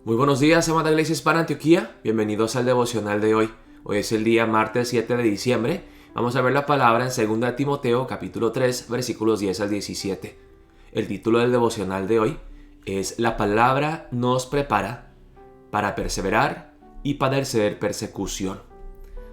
Muy buenos días, amada Iglesia Hispana Antioquía. Bienvenidos al devocional de hoy. Hoy es el día martes 7 de diciembre. Vamos a ver la palabra en 2 Timoteo capítulo 3, versículos 10 al 17. El título del devocional de hoy es La palabra nos prepara para perseverar y padecer persecución.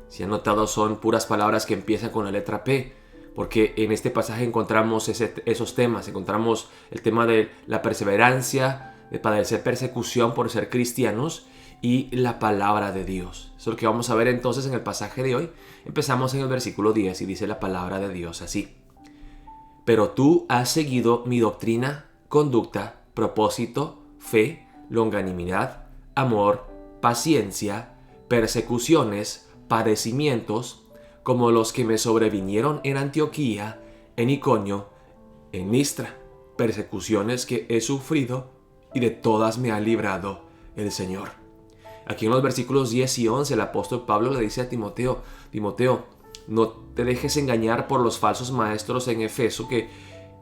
Si han notado, son puras palabras que empiezan con la letra P, porque en este pasaje encontramos esos temas. Encontramos el tema de la perseverancia, de padecer persecución por ser cristianos y la palabra de Dios. Eso es lo que vamos a ver entonces en el pasaje de hoy. Empezamos en el versículo 10 y dice la palabra de Dios así: Pero tú has seguido mi doctrina, conducta, propósito, fe, longanimidad, amor, paciencia, persecuciones, padecimientos, como los que me sobrevinieron en Antioquía, en Iconio, en Listra, persecuciones que he sufrido y de todas me ha librado el Señor. Aquí en los versículos 10 y 11 el apóstol Pablo le dice a Timoteo: Timoteo, no te dejes engañar por los falsos maestros en Efeso que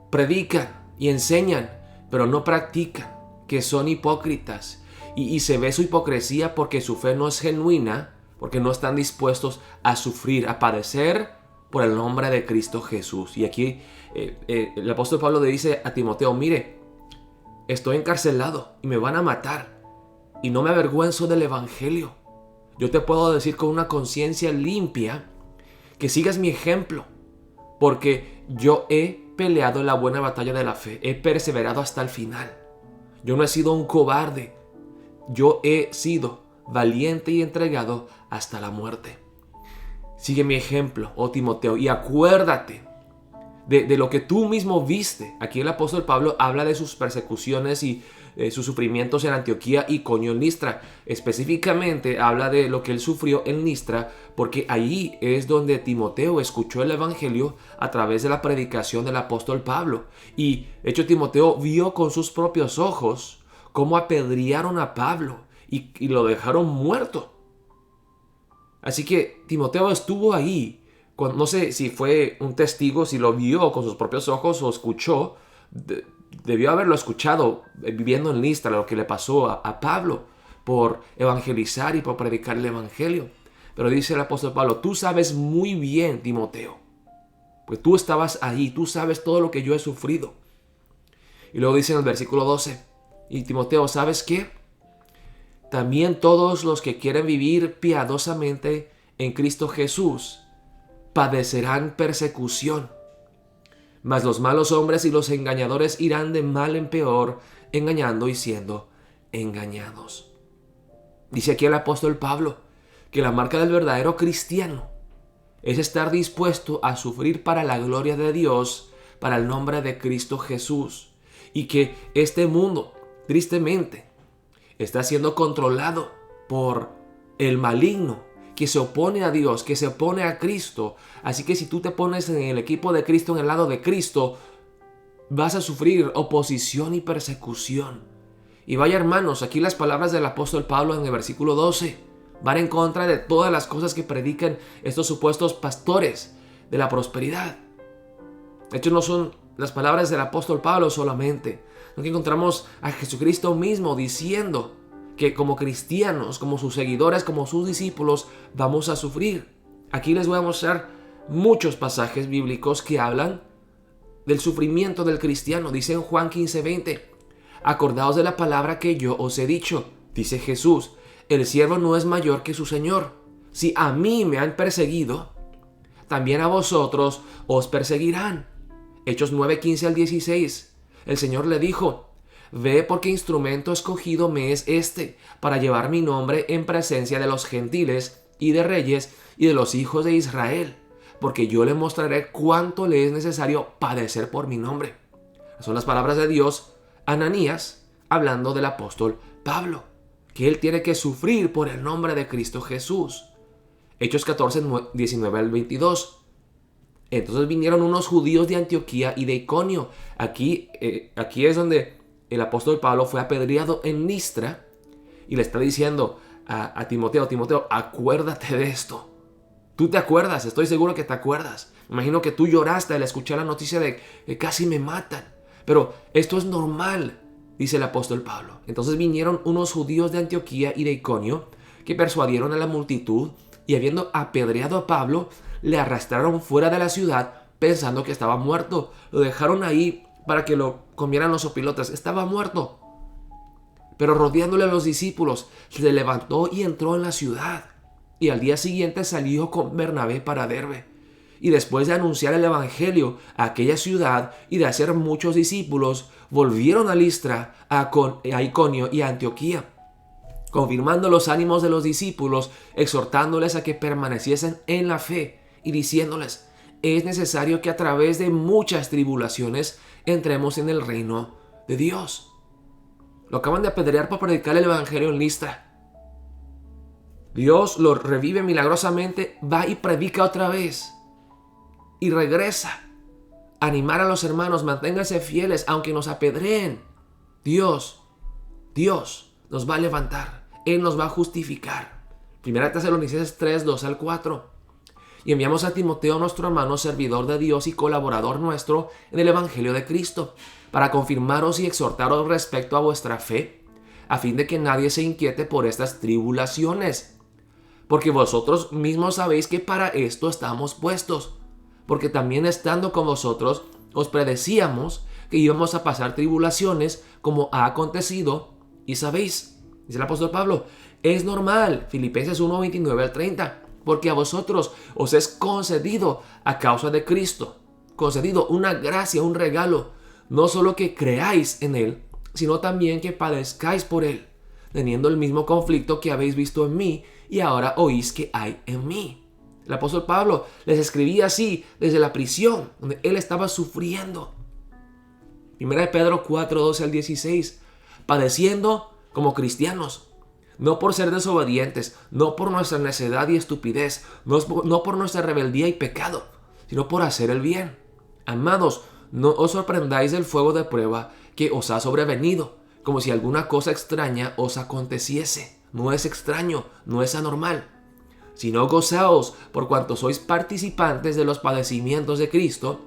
predican y enseñan, pero no practican, que son hipócritas. Y se ve su hipocresía porque su fe no es genuina, porque no están dispuestos a sufrir, a padecer por el nombre de Cristo Jesús. Y aquí el apóstol Pablo le dice a Timoteo: mire, estoy encarcelado y me van a matar y no me avergüenzo del evangelio. Yo te puedo decir con una conciencia limpia que sigas mi ejemplo, porque yo he peleado la buena batalla de la fe, he perseverado hasta el final. Yo no he sido un cobarde, yo he sido valiente y entregado hasta la muerte. Sigue mi ejemplo, oh Timoteo, y acuérdate de lo que tú mismo viste. Aquí el apóstol Pablo habla de sus persecuciones y sus sufrimientos en Antioquía, Iconio, en Listra. Específicamente habla de lo que él sufrió en Listra, porque allí es donde Timoteo escuchó el evangelio a través de la predicación del apóstol Pablo. Y de hecho Timoteo vio con sus propios ojos cómo apedrearon a Pablo y lo dejaron muerto. Así que Timoteo estuvo ahí. No sé si fue un testigo, si lo vio con sus propios ojos o escuchó. Debió haberlo escuchado viviendo en Listra, lo que le pasó a Pablo por evangelizar y por predicar el evangelio. Pero dice el apóstol Pablo: tú sabes muy bien, Timoteo, pues tú estabas ahí, tú sabes todo lo que yo he sufrido. Y luego dice en el versículo 12: y Timoteo, ¿sabes qué? También todos los que quieren vivir piadosamente en Cristo Jesús padecerán persecución. Mas los malos hombres y los engañadores irán de mal en peor, engañando y siendo engañados. Dice aquí el apóstol Pablo que la marca del verdadero cristiano es estar dispuesto a sufrir para la gloria de Dios, para el nombre de Cristo Jesús. Y que este mundo, tristemente, está siendo controlado por el maligno, que se opone a Dios, que se opone a Cristo. Así que si tú te pones en el equipo de Cristo, en el lado de Cristo, vas a sufrir oposición y persecución. Y vaya, hermanos, aquí las palabras del apóstol Pablo en el versículo 12 van en contra de todas las cosas que predican estos supuestos pastores de la prosperidad. De hecho, no son las palabras del apóstol Pablo solamente. Aquí encontramos a Jesucristo mismo diciendo que como cristianos, como sus seguidores, como sus discípulos, vamos a sufrir. Aquí les voy a mostrar muchos pasajes bíblicos que hablan del sufrimiento del cristiano. Dice en Juan 15:20: acordaos de la palabra que yo os he dicho. Dice Jesús: el siervo no es mayor que su Señor. Si a mí me han perseguido, también a vosotros os perseguirán. Hechos 9:15 al 16. El Señor le dijo: ve, porque instrumento escogido me es este, para llevar mi nombre en presencia de los gentiles y de reyes y de los hijos de Israel, porque yo le mostraré cuánto le es necesario padecer por mi nombre. Son las palabras de Dios a Ananías, hablando del apóstol Pablo, que él tiene que sufrir por el nombre de Cristo Jesús. Hechos 14, 19 al 22. Entonces vinieron unos judíos de Antioquía y de Iconio. Aquí es donde el apóstol Pablo fue apedreado en Listra y le está diciendo a Timoteo: Timoteo, acuérdate de esto. Tú te acuerdas, estoy seguro que te acuerdas. Me imagino que tú lloraste al escuchar la noticia de que casi me matan. Pero esto es normal. dice el apóstol Pablo. Entonces vinieron unos judíos de Antioquía y de Iconio que persuadieron a la multitud y habiendo apedreado a Pablo, le arrastraron fuera de la ciudad pensando que estaba muerto. Lo dejaron ahí para que lo comieran los opilotes. Estaba muerto. Pero rodeándole a los discípulos, se levantó y entró en la ciudad. Y al día siguiente salió con Bernabé para Derbe. Y después de anunciar el evangelio a aquella ciudad y de hacer muchos discípulos, volvieron a Listra, a Iconio y a Antioquía, confirmando los ánimos de los discípulos, exhortándoles a que permaneciesen en la fe y diciéndoles: es necesario que a través de muchas tribulaciones entremos en el reino de Dios. Lo acaban de apedrear por predicar el evangelio en Listra. Dios lo revive milagrosamente, va y predica otra vez. Y regresa a animar a los hermanos: manténganse fieles aunque nos apedreen. Dios nos va a levantar. Él nos va a justificar. 1 Tesalonicenses 3, 2 al 4. Y enviamos a Timoteo, nuestro hermano, servidor de Dios y colaborador nuestro en el evangelio de Cristo, para confirmaros y exhortaros respecto a vuestra fe, a fin de que nadie se inquiete por estas tribulaciones. Porque vosotros mismos sabéis que para esto estamos puestos. Porque también estando con vosotros os predecíamos que íbamos a pasar tribulaciones, como ha acontecido. Y sabéis, dice el apóstol Pablo, es normal, Filipenses 1, 29 al 30, porque a vosotros os es concedido a causa de Cristo, concedido una gracia, un regalo, no solo que creáis en Él, sino también que padezcáis por Él, teniendo el mismo conflicto que habéis visto en mí y ahora oís que hay en mí. El apóstol Pablo les escribía así desde la prisión, donde él estaba sufriendo. 1 Pedro 4, 12 al 16, padeciendo como cristianos, no por ser desobedientes, no por nuestra necedad y estupidez, no por nuestra rebeldía y pecado, sino por hacer el bien. Amados, no os sorprendáis del fuego de prueba que os ha sobrevenido, como si alguna cosa extraña os aconteciese. No es extraño, no es anormal, sino gozaos por cuanto sois participantes de los padecimientos de Cristo,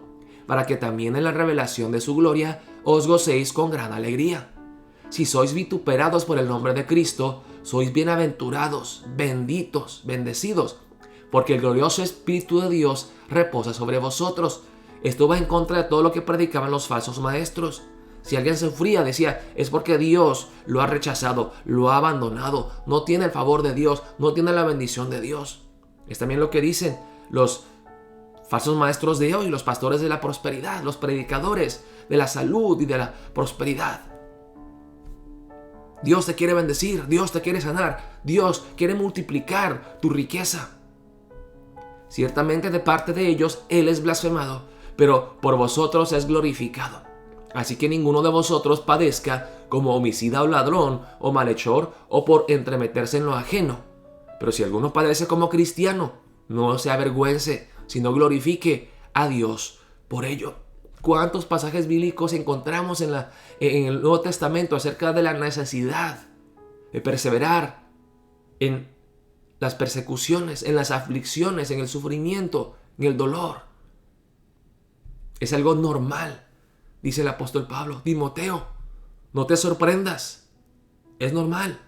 para que también en la revelación de su gloria os gocéis con gran alegría. Si sois vituperados por el nombre de Cristo, sois bienaventurados, benditos, bendecidos, porque el glorioso Espíritu de Dios reposa sobre vosotros. Esto va en contra de todo lo que predicaban los falsos maestros. Si alguien sufría, decía, es porque Dios lo ha rechazado, lo ha abandonado, no tiene el favor de Dios, no tiene la bendición de Dios. Es también lo que dicen los falsos maestros de hoy, los pastores de la prosperidad, los predicadores de la salud y de la prosperidad. Dios te quiere bendecir, Dios te quiere sanar, Dios quiere multiplicar tu riqueza. Ciertamente de parte de ellos Él es blasfemado, pero por vosotros es glorificado. Así que ninguno de vosotros padezca como homicida o ladrón o malhechor o por entremeterse en lo ajeno. Pero si alguno padece como cristiano, no se avergüence, sino glorifique a Dios por ello. ¿Cuántos pasajes bíblicos encontramos en el Nuevo Testamento acerca de la necesidad de perseverar en las persecuciones, en las aflicciones, en el sufrimiento, en el dolor? Es algo normal. Dice el apóstol Pablo: Timoteo, no te sorprendas. Es normal.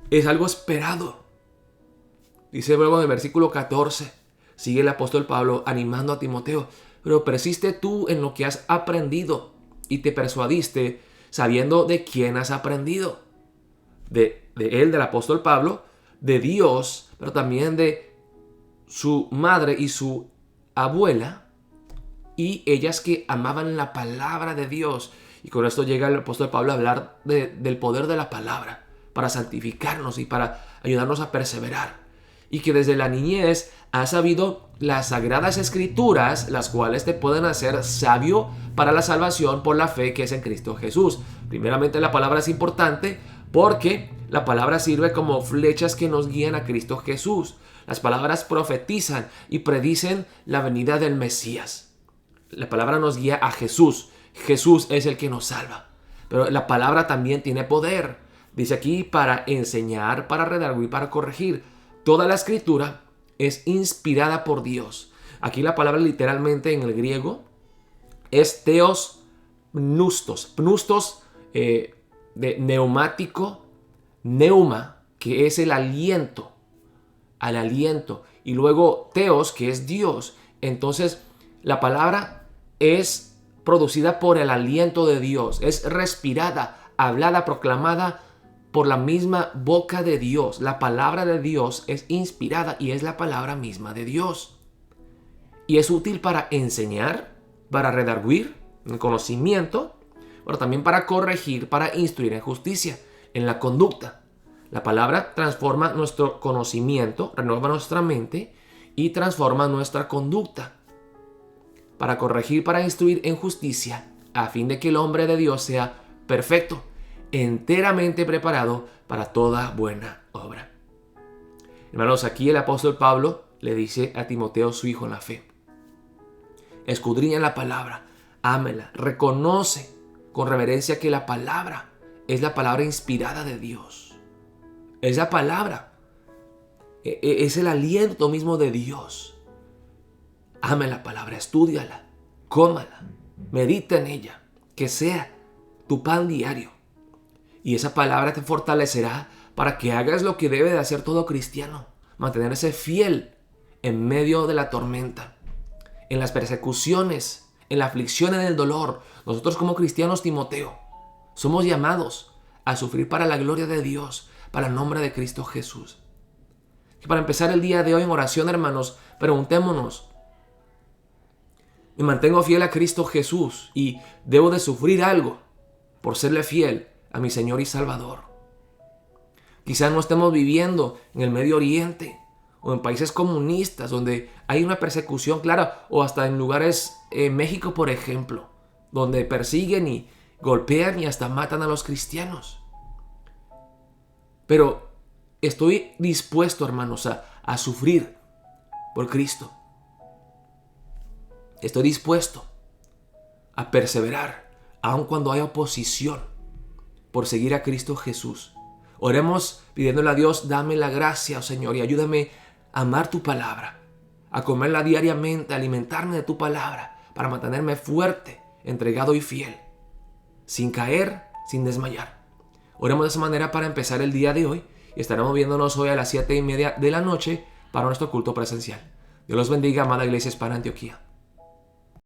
Es algo esperado. Dice luego en el versículo 14, sigue el apóstol Pablo animando a Timoteo: pero persiste tú en lo que has aprendido y te persuadiste sabiendo de quién has aprendido. De él, del apóstol Pablo, de Dios, pero también de su madre y su abuela, y ellas que amaban la palabra de Dios. Y con esto llega el apóstol Pablo a hablar del poder de la palabra para santificarnos y para ayudarnos a perseverar. Y que desde la niñez has sabido las sagradas escrituras, las cuales te pueden hacer sabio para la salvación por la fe que es en Cristo Jesús. Primeramente, la palabra es importante porque la palabra sirve como flechas que nos guían a Cristo Jesús. Las palabras profetizan y predicen la venida del Mesías. La palabra nos guía a Jesús. Jesús es el que nos salva. Pero la palabra también tiene poder. Dice aquí, para enseñar, para redarguir, para corregir. Toda la escritura es inspirada por Dios. Aquí la palabra literalmente en el griego es theos pnustos. Pnustos de neumático, neuma, que es el aliento, al aliento, y luego teos, que es Dios. Entonces la palabra es producida por el aliento de Dios, es respirada, hablada, proclamada por la misma boca de Dios. La palabra de Dios es inspirada y es la palabra misma de Dios. Y es útil para enseñar, para redarguir en conocimiento, pero también para corregir, para instruir en justicia, en la conducta. La palabra transforma nuestro conocimiento, renueva nuestra mente y transforma nuestra conducta. Para corregir, para instruir en justicia, a fin de que el hombre de Dios sea perfecto, enteramente preparado para toda buena obra. Hermanos, aquí el apóstol Pablo le dice a Timoteo, su hijo en la fe: escudriña la palabra, ámela, reconoce con reverencia que la palabra es la palabra inspirada de Dios. Es la palabra, es el aliento mismo de Dios. Ame la palabra, estúdiala, cómala, medita en ella, que sea tu pan diario. Y esa palabra te fortalecerá para que hagas lo que debe de hacer todo cristiano: mantenerse fiel en medio de la tormenta, en las persecuciones, en la aflicción, en el dolor. Nosotros como cristianos, Timoteo, somos llamados a sufrir para la gloria de Dios, para el nombre de Cristo Jesús. Y para empezar el día de hoy en oración, hermanos, preguntémonos: ¿me mantengo fiel a Cristo Jesús y debo de sufrir algo por serle fiel a mi Señor y Salvador? Quizás no estemos viviendo en el Medio Oriente o en países comunistas donde hay una persecución clara, o hasta en lugares, México por ejemplo, donde persiguen y golpean y hasta matan a los cristianos. Pero estoy dispuesto, hermanos, a sufrir por Cristo. Estoy dispuesto a perseverar aun cuando haya oposición por seguir a Cristo Jesús. Oremos pidiéndole a Dios: dame la gracia, oh Señor, y ayúdame a amar tu palabra, a comerla diariamente, a alimentarme de tu palabra, para mantenerme fuerte, entregado y fiel, sin caer, sin desmayar. Oremos de esa manera para empezar el día de hoy, y estaremos viéndonos hoy a las 7:30 de la noche para nuestro culto presencial. Dios los bendiga, amada Iglesia Hispana Antioquía.